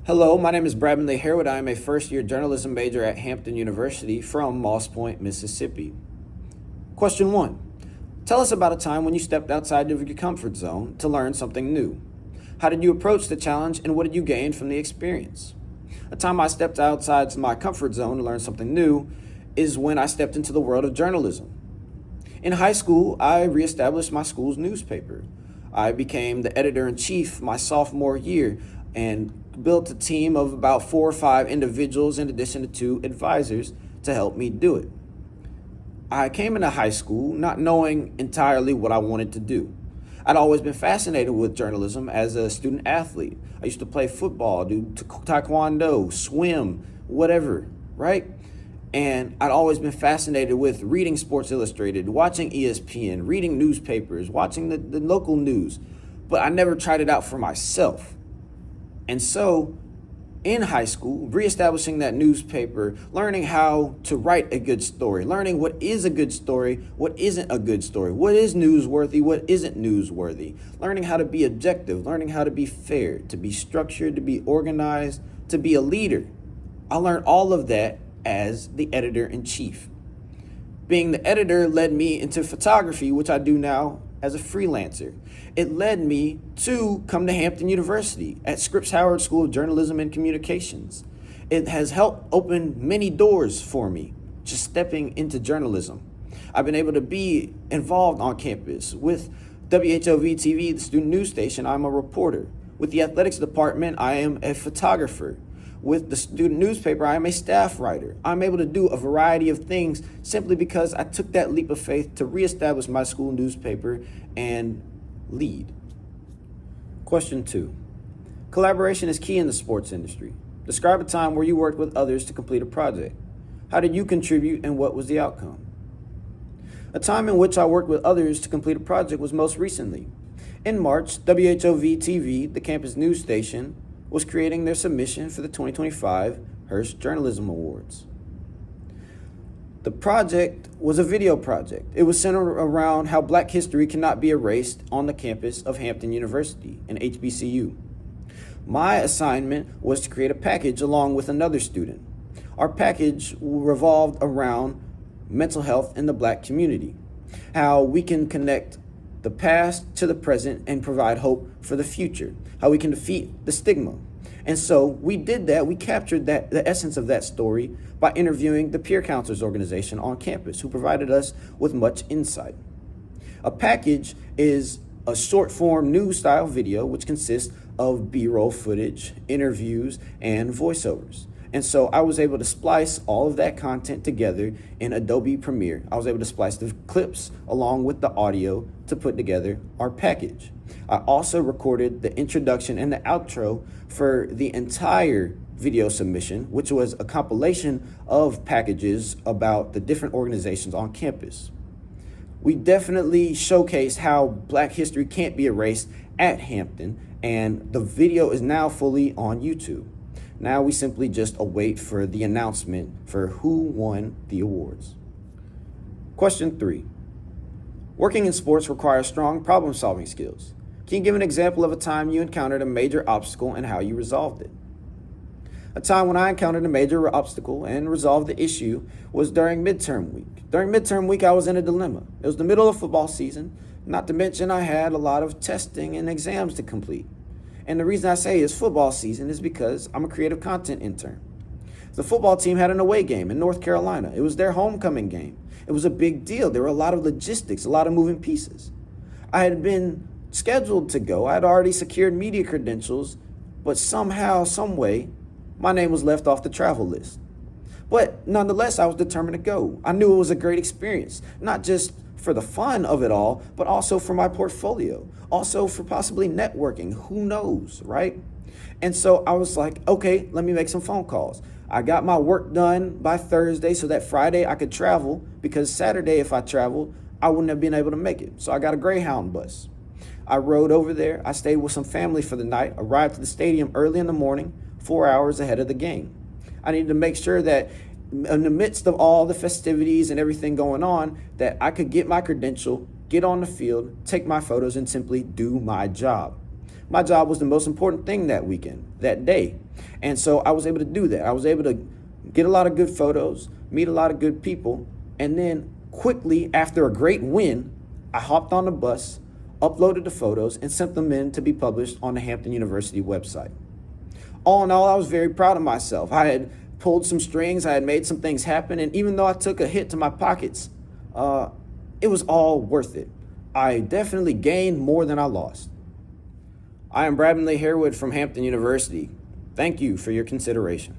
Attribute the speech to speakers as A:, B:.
A: Hello, my name is Bradley Harewood. I am a first-year journalism major at Hampton University from Moss Point, Mississippi. Question 1. Tell us about a time when you stepped outside of your comfort zone to learn something new. How did you approach the challenge and what did you gain from the experience? A time I stepped outside my comfort zone to learn something new is when I stepped into the world of journalism. In high school, I reestablished my school's newspaper. I became the editor-in-chief my sophomore year and built a team of about 4 or 5 individuals in addition to 2 advisors to help me do it. I came into high school not knowing entirely what I wanted to do. I'd always been fascinated with journalism as a student athlete. I used to play football, do taekwondo, swim, whatever, right? And I'd always been fascinated with reading Sports Illustrated, watching ESPN, reading newspapers, watching the local news, but I never tried it out for myself. And so, in high school, reestablishing that newspaper, learning how to write a good story, learning what is a good story, what isn't a good story, what is newsworthy, what isn't newsworthy, learning how to be objective, learning how to be fair, to be structured, to be organized, to be a leader. I learned all of that as the editor-in-chief. Being the editor led me into photography, which I do now as a freelancer. It led me to come to Hampton University at Scripps Howard School of Journalism and Communications. It has helped open many doors for me just stepping into journalism. I've been able to be involved on campus with WHOV TV, the student news station. I'm a reporter. With the athletics department, I am a photographer. With the student newspaper, I am a staff writer. I'm able to do a variety of things simply because I took that leap of faith to reestablish my school newspaper and lead. Question 2. Collaboration is key in the sports industry. Describe a time where you worked with others to complete a project. How did you contribute and what was the outcome? A time in which I worked with others to complete a project was most recently. In March, WHOV TV, the campus news station, was creating their submission for the 2025 Hearst Journalism Awards. The project was a video project. It was centered around how Black history cannot be erased on the campus of Hampton University, an HBCU. My assignment was to create a package along with another student. Our package revolved around mental health in the Black community, how we can connect the past to the present and provide hope for the future, how we can defeat the stigma. And so we did that. We captured the essence of that story by interviewing the peer counselors organization on campus who provided us with much insight. A package is a short form news style video which consists of B-roll footage, interviews, and voiceovers. And so I was able to splice all of that content together in Adobe Premiere. I was able to splice the clips along with the audio to put together our package. I also recorded the introduction and the outro for the entire video submission, which was a compilation of packages about the different organizations on campus. We definitely showcased how Black history can't be erased at Hampton, and the video is now fully on YouTube. Now we simply just await for the announcement for who won the awards. Question 3. Working in sports requires strong problem-solving skills. Can you give an example of a time you encountered a major obstacle and how you resolved it? A time when I encountered a major obstacle and resolved the issue was during midterm week. During midterm week, I was in a dilemma. It was the middle of football season, not to mention I had a lot of testing and exams to complete. And the reason I say it's football season is because I'm a creative content intern. The football team had an away game in North Carolina. It was their homecoming game. It was a big deal. There were a lot of logistics, a lot of moving pieces. I had been scheduled to go. I had already secured media credentials, but somehow, some way, my name was left off the travel list. But nonetheless, I was determined to go. I knew it was a great experience, not just for the fun of it all, but also for my portfolio, also for possibly networking. Who knows, right? And so I was like, okay, let me make some phone calls. I got my work done by Thursday so that Friday I could travel, because Saturday if I traveled, I wouldn't have been able to make it. So I got a Greyhound bus. I rode over there. I stayed with some family for the night, arrived at the stadium early in the morning, 4 hours ahead of the game. I needed to make sure that in the midst of all the festivities and everything going on, that I could get my credential, get on the field, take my photos, and simply do my job. My job was the most important thing that weekend, that day. And so I was able to do that. I was able to get a lot of good photos, meet a lot of good people, and then quickly, after a great win, I hopped on the bus, uploaded the photos, and sent them in to be published on the Hampton University website. All in all, I was very proud of myself. I had pulled some strings, I had made some things happen, and even though I took a hit to my pockets, it was all worth it. I definitely gained more than I lost. I am Bradley Harewood from Hampton University. Thank you for your consideration.